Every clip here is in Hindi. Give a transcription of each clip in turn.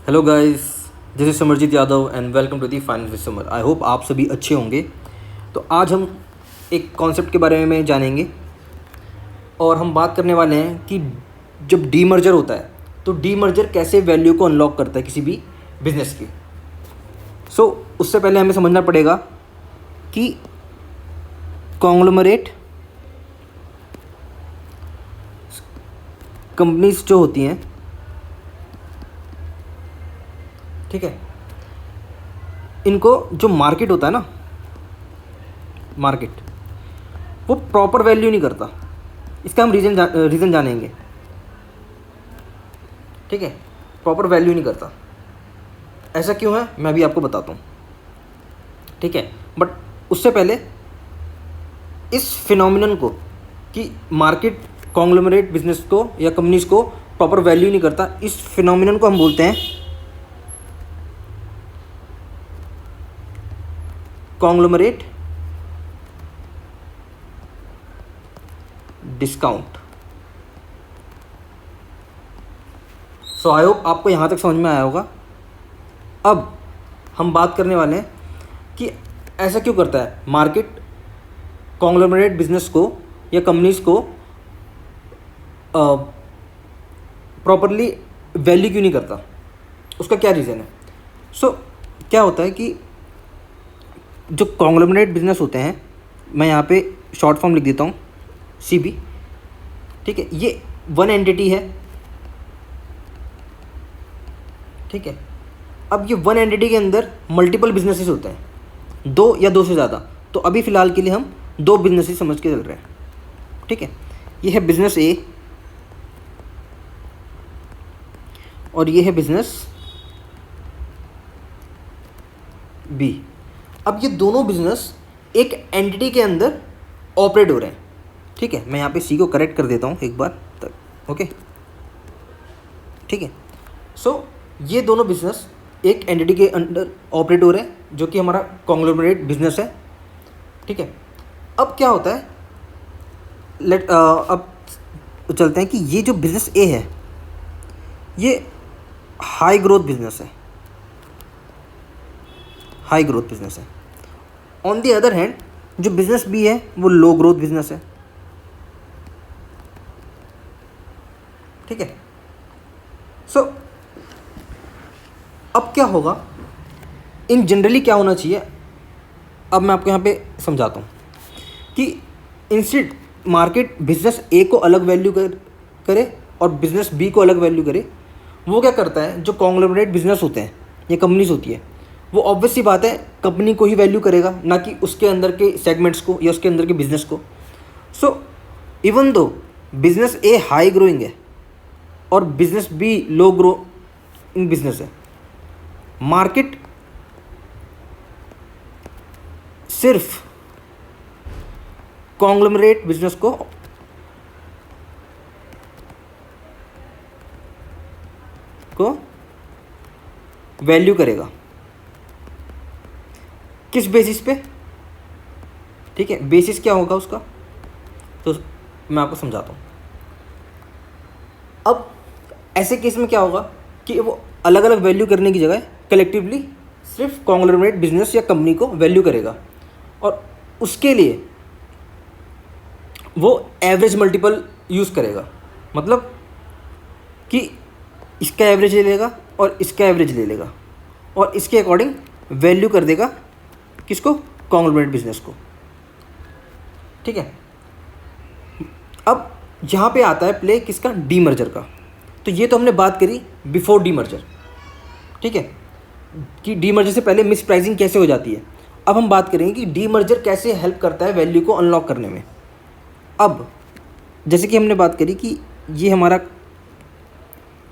Hello guys, this is Samarjeet Yadav and welcome to the finance with Samar. I hope आप सभी अच्छे होंगे। तो आज हम एक कॉन्सेप्ट के बारे में जानेंगे और हम बात करने वाले हैं कि जब डीमर्जर होता है तो डीमर्जर कैसे वैल्यू को अनलॉक करता है किसी भी बिजनेस की। उससे पहले हमें समझना पड़ेगा कि कॉन्ग्लोमरेट कंपनीज जो होती हैं, ठीक है, इनको जो मार्केट होता है ना, मार्केट वो प्रॉपर वैल्यू नहीं करता। इसका हम रीज़न जानेंगे, ठीक है। प्रॉपर वैल्यू नहीं करता, ऐसा क्यों है मैं भी आपको बताता हूँ, ठीक है। बट उससे पहले इस फिनोमिनन को कि मार्केट कॉन्ग्लोमरेट बिजनेस को या कंपनीज को प्रॉपर वैल्यू नहीं करता, इस फिनोमिनन को हम बोलते हैं कॉन्ग्लोमरेट डिस्काउंट। आई होप आपको यहाँ तक समझ में आया होगा। अब हम बात करने वाले हैं कि ऐसा क्यों करता है मार्केट कॉन्ग्लोमरेट बिजनेस को या कंपनीज को प्रॉपरली वैल्यू क्यों नहीं करता, उसका क्या रीज़न है। क्या होता है कि जो कॉन्ग्लोमरेट बिजनेस होते हैं, मैं यहाँ पे शॉर्ट फॉर्म लिख देता हूँ CB, ठीक है। ये वन एंटिटी है, ठीक है। अब ये वन एंटिटी के अंदर मल्टीपल बिजनेसेस होते हैं, दो या दो से ज़्यादा। तो अभी फ़िलहाल के लिए हम दो बिजनेसेस समझ के चल रहे हैं, ठीक है। ये है बिजनेस A और ये है बिजनेस B। अब ये दोनों बिजनेस एक एंटिटी के अंदर ऑपरेट हो रहे हैं, ठीक है। मैं यहाँ पे C को करेक्ट कर देता हूँ एक बार तक, ओके, ठीक है। ये दोनों बिजनेस एक एंटिटी के अंदर ऑपरेट हो रहे हैं, जो कि हमारा कॉन्ग्लोमरेट बिजनेस है, ठीक है। अब क्या होता है, अब चलते हैं कि ये जो बिजनेस A है ये हाई ग्रोथ बिजनेस है, हाई ग्रोथ बिजनेस है। ऑन दी अदर हैंड जो बिजनेस B है वो लो ग्रोथ बिजनेस है, ठीक है। अब क्या होगा, इन जनरली क्या होना चाहिए, अब मैं आपको यहाँ पे समझाता हूँ कि इंस्टेड मार्केट बिजनेस A को अलग वैल्यू करे और बिजनेस B को अलग वैल्यू करे, वो क्या करता है, जो कॉन्ग्लोमरेट बिजनेस होते हैं या कंपनीज होती है, वो ऑब्वियस सी बात है कंपनी को ही वैल्यू करेगा, ना कि उसके अंदर के सेगमेंट्स को या उसके अंदर के बिजनेस को। Even though business A high growing है और बिजनेस B लो ग्रोइंग बिजनेस है, मार्केट सिर्फ कॉन्ग्लोमरेट बिजनेस को वैल्यू करेगा। किस बेसिस पे, ठीक है, बेसिस क्या होगा उसका, तो मैं आपको समझाता हूँ। अब ऐसे केस में क्या होगा कि वो अलग अलग वैल्यू करने की जगह कलेक्टिवली सिर्फ कॉन्ग्लोमरेट बिजनेस या कंपनी को वैल्यू करेगा, और उसके लिए वो एवरेज मल्टीपल यूज़ करेगा। मतलब कि इसका एवरेज ले लेगा और इसका एवरेज ले लेगा और इसके अकॉर्डिंग वैल्यू कर देगा किसको, कॉन्ग्लोमरेट बिजनेस को, ठीक है। अब यहाँ पे आता है प्ले किसका, डीमर्जर का। तो ये तो हमने बात करी बिफोर डीमर्जर, ठीक है, कि डीमर्जर से पहले मिस प्राइसिंग कैसे हो जाती है। अब हम बात करेंगे कि डीमर्जर कैसे हेल्प करता है वैल्यू को अनलॉक करने में। अब जैसे कि हमने बात करी कि ये हमारा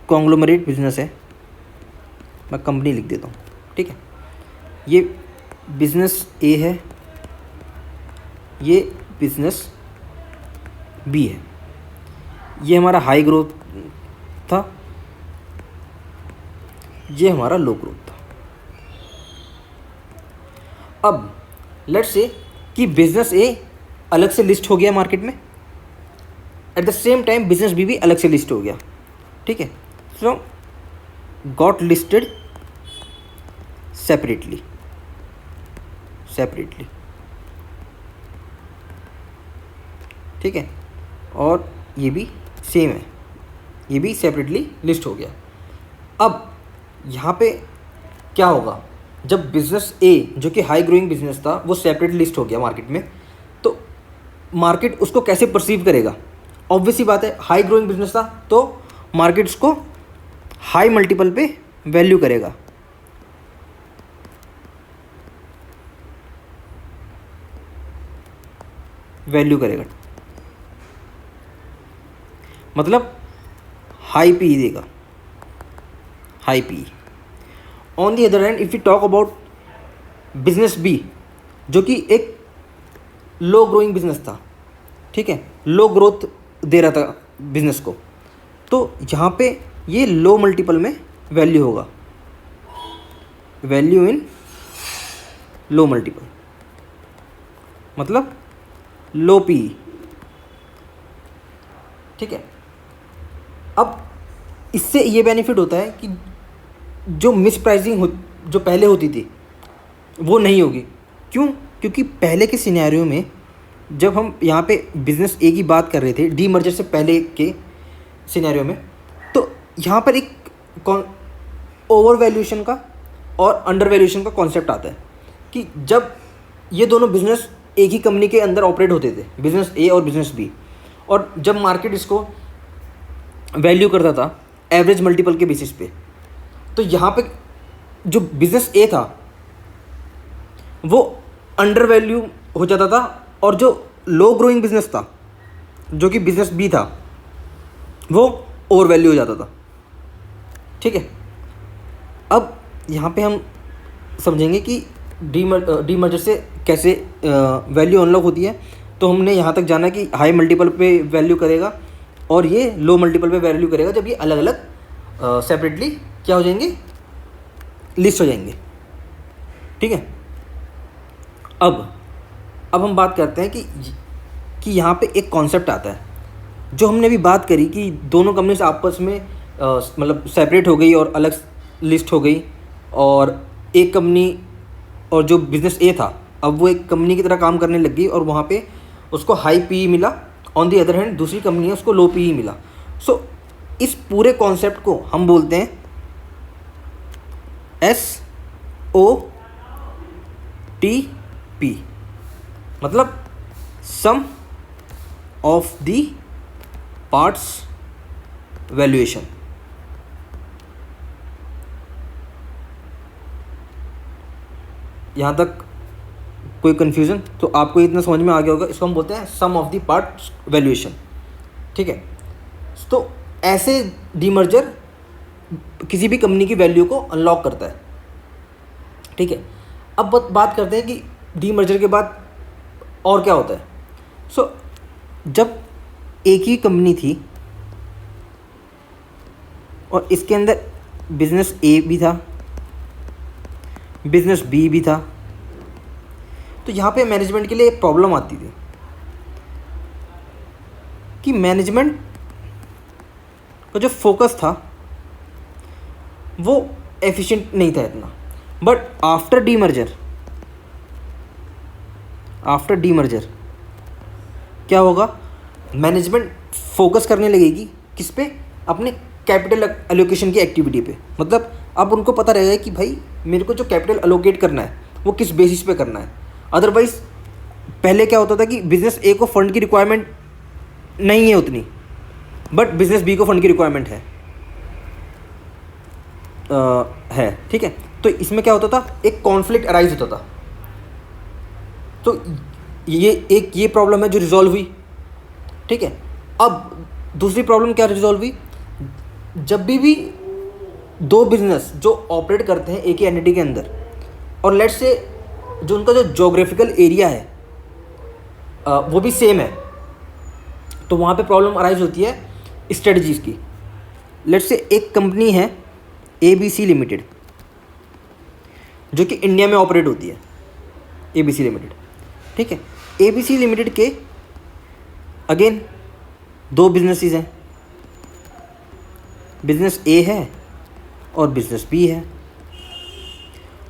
कॉन्ग्लोमरेट बिजनेस है, मैं कंपनी लिख देता हूँ, ठीक है। ये बिजनेस A है, ये बिजनेस B है, ये हमारा हाई ग्रोथ था, ये हमारा लो ग्रोथ था। अब लेट्स से कि बिजनेस A अलग से लिस्ट हो गया मार्केट में, at the same time business B भी अलग से लिस्ट हो गया, ठीक है। सो गॉट लिस्टेड सेपरेटली, ठीक है। और ये भी सेम है, ये भी सेपरेटली लिस्ट हो गया। अब यहाँ पे क्या होगा, जब बिजनेस ए जो कि हाई ग्रोइंग बिजनेस था वो सेपरेट लिस्ट हो गया मार्केट में, तो मार्केट उसको कैसे परसीव करेगा? ऑब्वियस सी बात है, हाई ग्रोइंग बिजनेस था तो मार्केट उसको हाई मल्टीपल पे वैल्यू करेगा। मतलब हाई पी देगा, high P. On the other hand if you talk about business B जो कि एक लो ग्रोइंग बिजनेस था, ठीक है, लो ग्रोथ दे रहा था बिजनेस को, तो यहाँ पे ये लो मल्टीपल में वैल्यू होगा, वैल्यू इन लो मल्टीपल, मतलब लो पी, ठीक है। अब इससे ये बेनिफिट होता है कि जो मिस प्राइसिंग जो पहले होती थी वो नहीं होगी। क्यों? क्योंकि पहले के सिनेरियो में जब हम यहाँ पे बिजनेस ए की बात कर रहे थे डीमर्जर से पहले के सिनेरियो में, तो यहाँ पर एक ओवर वैल्यूएशन का और अंडर वैल्यूएशन का कॉन्सेप्ट आता है कि जब ये दोनों बिजनेस एक ही कंपनी के अंदर ऑपरेट होते थे, बिजनेस ए और बिजनेस बी, और जब मार्केट इसको वैल्यू करता था एवरेज मल्टीपल के बेसिस पे, तो यहाँ पे जो बिजनेस ए था वो अंडर वैल्यू हो जाता था, और जो लो ग्रोइंग बिजनेस था जो कि बिजनेस बी था वो ओवर वैल्यू हो जाता था, ठीक है। अब यहाँ पे हम समझेंगे कि डीमर्जर से कैसे वैल्यू अनलॉक होती है। तो हमने यहाँ तक जाना कि हाई मल्टीपल पे वैल्यू करेगा और ये लो मल्टीपल पे वैल्यू करेगा जब ये अलग अलग सेपरेटली क्या हो जाएंगे, लिस्ट हो जाएंगे, ठीक है। अब हम बात करते हैं कि यहाँ पे एक कॉन्सेप्ट आता है जो हमने अभी बात करी कि दोनों कंपनीज आपस में मतलब सेपरेट हो गई और अलग लिस्ट हो गई, और एक कंपनी और जो बिज़नेस ए था अब वो एक कंपनी की तरह काम करने लग गई और वहाँ पे उसको हाई पी मिला। ऑन दी अदर हैंड दूसरी कंपनी है उसको लो पी मिला। सो इस पूरे कॉन्सेप्ट को हम बोलते हैं SOTP, मतलब सम ऑफ द पार्ट्स वैल्यूएशन। यहाँ तक कोई कन्फ्यूज़न? तो आपको इतना समझ में आ गया होगा, इसको हम बोलते हैं सम ऑफ द पार्ट्स वैल्यूएशन, ठीक है। तो ऐसे डीमर्जर किसी भी कंपनी की वैल्यू को अनलॉक करता है, ठीक है। अब बात करते हैं कि डीमर्जर के बाद और क्या होता है। जब एक ही कंपनी थी और इसके अंदर बिजनेस ए भी था, बिजनेस बी भी था, तो यहाँ पे मैनेजमेंट के लिए एक प्रॉब्लम आती थी कि मैनेजमेंट का जो फोकस था वो एफिशिएंट नहीं था इतना। बट आफ्टर डीमर्जर क्या होगा, मैनेजमेंट फोकस करने लगेगी किस पे, अपने कैपिटल एलोकेशन की एक्टिविटी पे। मतलब अब उनको पता रहेगा कि भाई मेरे को जो कैपिटल एलोकेट करना है वो किस बेसिस पे करना है। अदरवाइज पहले क्या होता था कि बिजनेस ए को फंड की रिक्वायरमेंट नहीं है उतनी, बट बिजनेस बी को फंड की रिक्वायरमेंट है, ठीक है। तो इसमें क्या होता था, एक कॉन्फ्लिक्ट अराइज होता था। तो ये प्रॉब्लम है जो रिजॉल्व हुई, ठीक है। अब दूसरी प्रॉब्लम क्या रिजॉल्व हुई, जब भी दो बिजनेस जो ऑपरेट करते हैं एक ही एंटिटी के अंदर, और लेट्स से जो उनका जो जोग्राफिकल एरिया है वो भी सेम है, तो वहाँ पे प्रॉब्लम अराइज होती है स्ट्रेटजीज़ की। लेट्स से एक कंपनी है ABC लिमिटेड जो कि इंडिया में ऑपरेट होती है, ABC लिमिटेड, ठीक है। ABC लिमिटेड के अगेन दो बिजनेसेस हैं, बिजनेस ए है और बिजनेस बी है।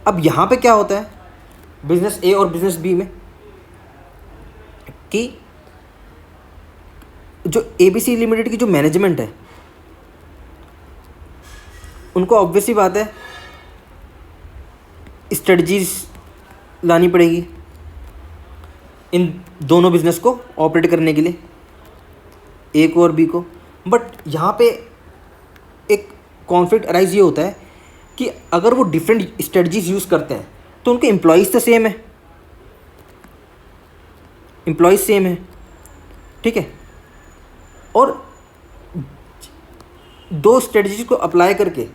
अब यहाँ पे क्या होता है बिजनेस ए और बिजनेस बी में कि जो ABC लिमिटेड की जो मैनेजमेंट है उनको ऑब्वियसली बात है स्ट्रेटजीज लानी पड़ेगी इन दोनों बिजनेस को ऑपरेट करने के लिए, ए को और बी को। बट यहाँ पे एक कॉन्फ्लिक्ट अराइज ये होता है कि अगर वो डिफरेंट स्ट्रेटजीज यूज़ करते हैं तो उनके एम्प्लॉयज़ तो सेम है, एम्प्लॉयज़ सेम है, ठीक है, और दो स्ट्रेटजीज को अप्लाई करके,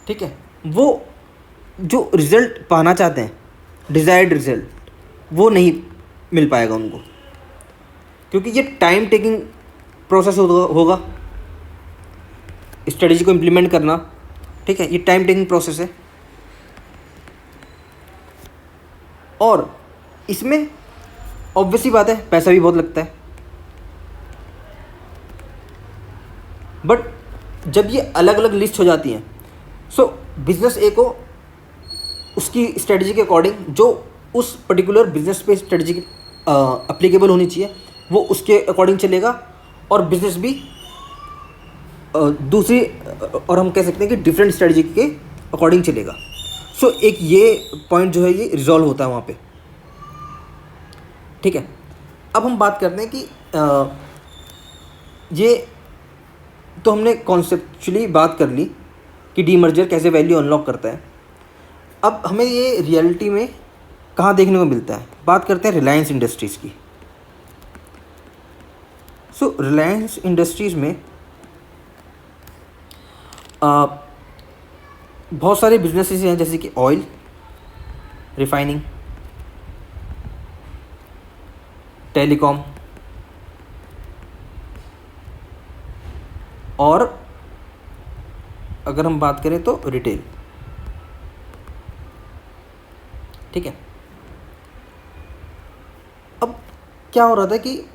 ठीक है, वो जो रिज़ल्ट पाना चाहते हैं डिज़ायर्ड रिज़ल्ट वो नहीं मिल पाएगा उनको, क्योंकि ये टाइम टेकिंग प्रोसेस होगा स्ट्रेटजी को इम्प्लीमेंट करना, ठीक है, ये टाइम टेकिंग प्रोसेस है। और इसमें ऑब्वियसली बात है पैसा भी बहुत लगता है। बट जब ये अलग अलग लिस्ट हो जाती हैं सो बिजनेस ए को उसकी स्ट्रेटजी के अकॉर्डिंग जो उस पर्टिकुलर बिजनेस पे स्ट्रेटजी अप्लीकेबल होनी चाहिए वो उसके अकॉर्डिंग चलेगा, और बिजनेस भी दूसरी और हम कह सकते हैं कि डिफरेंट स्ट्रेटजी के अकॉर्डिंग चलेगा। सो एक ये पॉइंट जो है ये रिजॉल्व होता है वहाँ पे, ठीक है। अब हम बात करते हैं कि ये तो हमने कॉन्सेप्चुअली बात कर ली कि डीमर्जर कैसे वैल्यू अनलॉक करता है। अब हमें ये रियलिटी में कहाँ देखने को मिलता है, बात करते हैं रिलायंस इंडस्ट्रीज़ की। सो रिलायंस इंडस्ट्रीज़ में बहुत सारे बिजनेसेस हैं जैसे कि ऑयल, रिफाइनिंग, टेलीकॉम और अगर हम बात करें तो रिटेल, ठीक है। अब क्या हो रहा था कि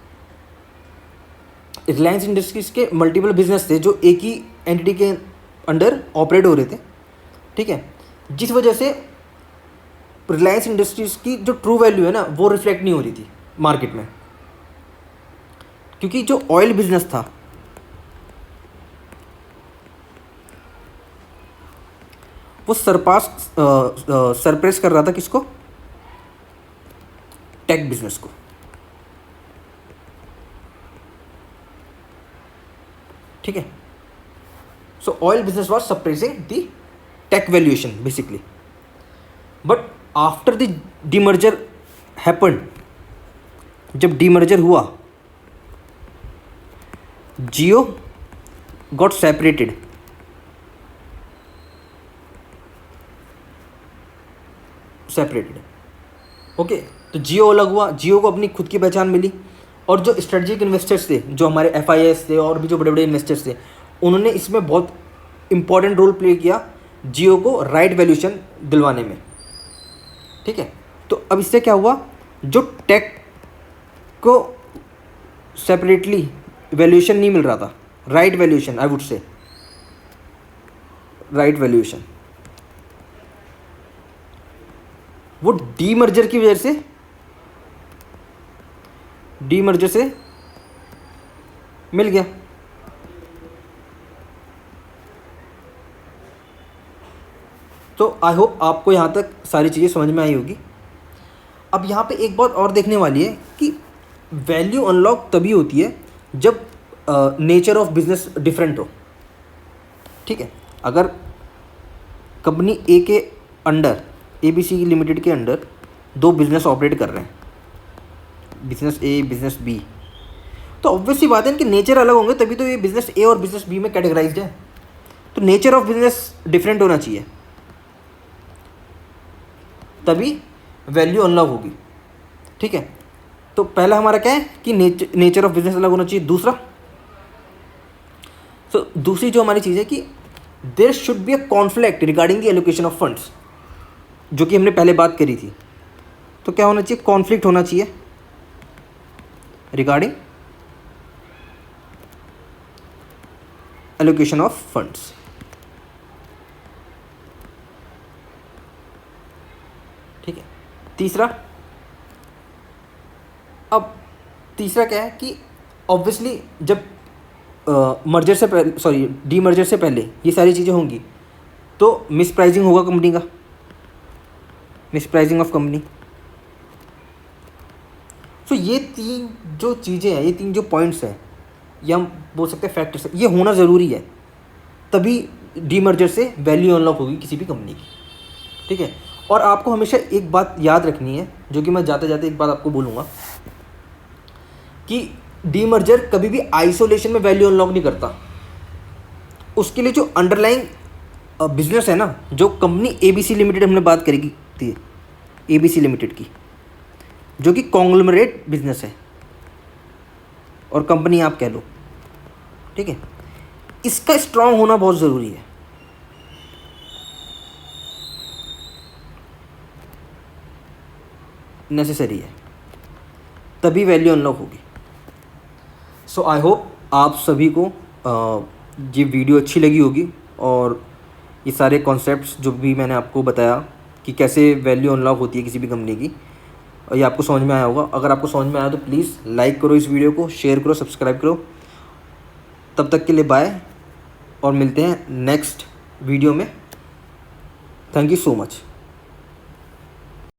रिलायंस इंडस्ट्रीज़ के मल्टीपल बिजनेस थे जो एक ही एंटिटी के अंडर ऑपरेट हो रहे थे, ठीक है, जिस वजह से रिलायंस इंडस्ट्रीज़ की जो ट्रू वैल्यू है ना वो रिफ्लेक्ट नहीं हो रही थी मार्केट में, क्योंकि जो ऑयल बिजनेस था वो सरप्रेस कर रहा था किसको, टेक बिजनेस को, ठीक है। So oil business was suppressing the tech valuation basically, but after the demerger happened, जब डीमर्जर हुआ जियो गॉट सेपरेटेड, ओके। तो जियो अलग हुआ, जियो को अपनी खुद की पहचान मिली, और जो स्ट्रेटजिक इन्वेस्टर्स थे जो हमारे FIS थे और भी जो बड़े बड़े इन्वेस्टर्स थे उन्होंने इसमें बहुत इंपॉर्टेंट रोल प्ले किया जियो को राइट वैल्यूएशन दिलवाने में, ठीक है। तो अब इससे क्या हुआ, जो टेक को सेपरेटली वैल्यूएशन नहीं मिल रहा था, right valuation, I would say right valuation, वो डीमर्जर की वजह से मिल गया। तो आई होप आपको यहाँ तक सारी चीज़ें समझ में आई होगी। अब यहाँ पे एक बात और देखने वाली है कि वैल्यू अनलॉक तभी होती है जब नेचर ऑफ बिजनेस डिफरेंट हो, ठीक है। अगर कंपनी ए के अंडर, ABC लिमिटेड के अंडर दो बिजनेस ऑपरेट कर रहे हैं, बिजनेस ए, बिजनेस बी, तो ऑब्वियसली बात है इनके नेचर अलग होंगे तभी तो ये बिजनेस ए और बिजनेस बी में कैटेगराइज्ड है। तो नेचर ऑफ बिजनेस डिफरेंट होना चाहिए तभी वैल्यू अनलॉक होगी, ठीक है। तो पहला हमारा क्या है कि नेचर ऑफ बिजनेस अलग होना चाहिए। दूसरा, तो दूसरी जो हमारी चीज़ है कि there should be a conflict regarding the allocation of funds, जो कि हमने पहले बात करी थी। तो क्या होना चाहिए, कॉन्फ्लिक्ट होना चाहिए रिगार्डिंग एलोकेशन ऑफ फंड्स, ठीक है। तीसरा, अब तीसरा क्या है कि ऑब्वियसली जब मर्जर से पहले, सॉरी डी मर्जर से पहले ये सारी चीज़ें होंगी तो मिस प्राइसिंग होगा कंपनी का, मिस प्राइसिंग ऑफ कंपनी। सो ये तीन जो चीज़ें हैं, ये तीन जो पॉइंट्स हैं, ये हम बोल सकते हैं फैक्टर्स, ये होना ज़रूरी है, तभी डी मर्जर से वैल्यू अनलॉक होगी किसी भी कंपनी की, ठीक है। और आपको हमेशा एक बात याद रखनी है, जो कि मैं जाते जाते एक बात आपको बोलूँगा, कि डी मर्जर कभी भी आइसोलेशन में वैल्यू अनलॉक नहीं करता। उसके लिए जो अंडरलाइंग बिजनेस है ना, जो कंपनी एबीसी लिमिटेड हमने बात करी थी, एबीसी लिमिटेड की, जो कि कॉन्ग्लोमरेट बिजनेस है और कंपनी आप कह लो, ठीक है, इसका स्ट्रांग होना बहुत ज़रूरी है। नेसेसरी है, तभी वैल्यू अनलॉक होगी। सो आई होप आप सभी को ये वीडियो अच्छी लगी होगी, और ये सारे कॉन्सेप्ट्स जो भी मैंने आपको बताया कि कैसे वैल्यू अनलॉक होती है किसी भी कंपनी की, और ये आपको समझ में आया होगा। अगर आपको समझ में आया तो प्लीज़ लाइक करो इस वीडियो को, शेयर करो, सब्सक्राइब करो। तब तक के लिए बाय, और मिलते हैं नेक्स्ट वीडियो में। Thank you so much.